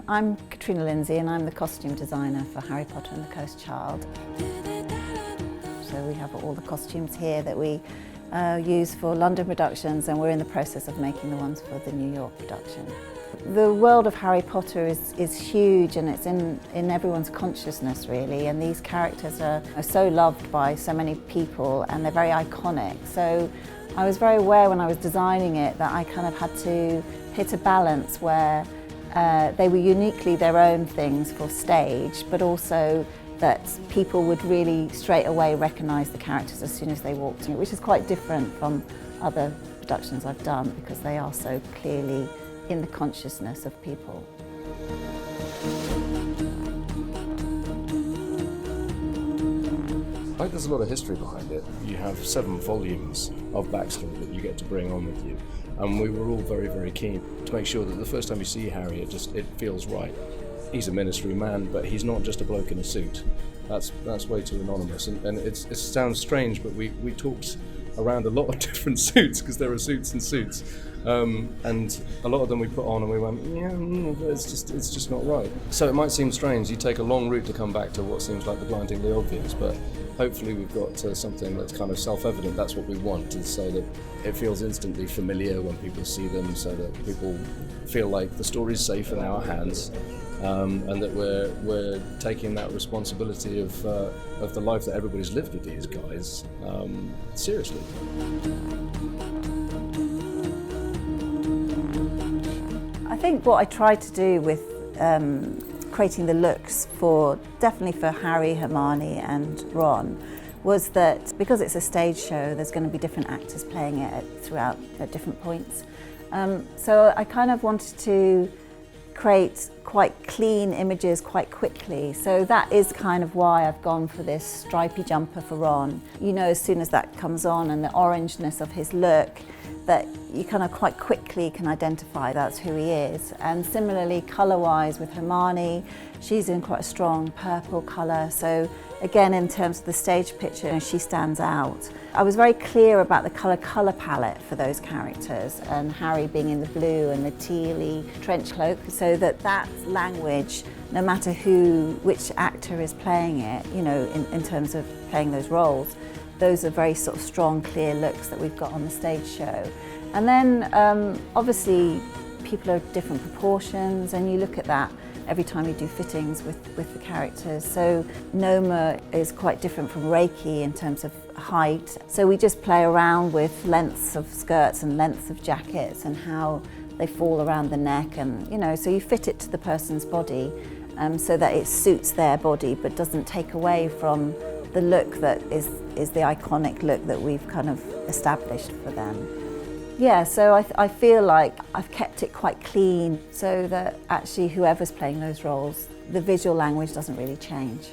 I'm KATRINA Lindsay and I'm the costume designer for Harry Potter and the Cursed Child. So we have all the costumes here that we use for London productions, and we're in the process of making the ones for the New York production. The world of Harry Potter is huge, and it's in everyone's consciousness really, and these characters are so loved by so many people and they're very iconic. So I was very aware when I was designing it that I kind of had to hit a balance where they were uniquely their own things for stage, but also that people would really straight away recognise the characters as soon as they walked in, which is quite different from other productions I've done because they are so clearly in the consciousness of people. I think there's a lot of history behind it. You have 7 volumes of backstory that you get to bring on with you, and we were all very, very keen to make sure that the first time you see Harry, it feels right. He's a ministry man, but he's not just a bloke in a suit. That's way too anonymous, and it sounds strange, but we talked around a lot of different suits because there are suits and suits, and a lot of them we put on and we went, yeah, it's just not right. So it might seem strange. You take a long route to come back to what seems like the blindingly obvious, but hopefully we've got something that's kind of self-evident. That's what we want, is so that it feels instantly familiar when people see them, so that people feel like the story's safe in our hands, and that we're taking that responsibility of the life that everybody's lived with these guys seriously. I think what I tried to do with creating the looks definitely for Harry, Hermione and Ron was that because it's a stage show, there's going to be different actors playing it throughout at different points. So I kind of wanted to create quite clean images quite quickly. So that is kind of why I've gone for this stripy jumper for Ron. You know, as soon as that comes on and the orangeness of his look, that you kind of quite quickly can identify that's who he is. And similarly, colour-wise with Hermione, she's in quite a strong purple colour. So again, in terms of the stage picture, she stands out. I was very clear about the colour palette for those characters, and Harry being in the blue and the tealy trench cloak, so that language, no matter which actor is playing it, you know, in terms of playing those roles, those are very sort of strong, clear looks that we've got on the stage show. And then obviously people are different proportions, and you look at that every time you do fittings with the characters. So NOMA is quite different from RAKIE in terms of height. So we just play around with lengths of skirts and lengths of jackets and how they fall around the neck, and you know, so you fit it to the person's body so that it suits their body but doesn't take away from the look that is the iconic look that we've kind of established for them. Yeah, so I feel like I've kept it quite clean so that actually whoever's playing those roles, the visual language doesn't really change.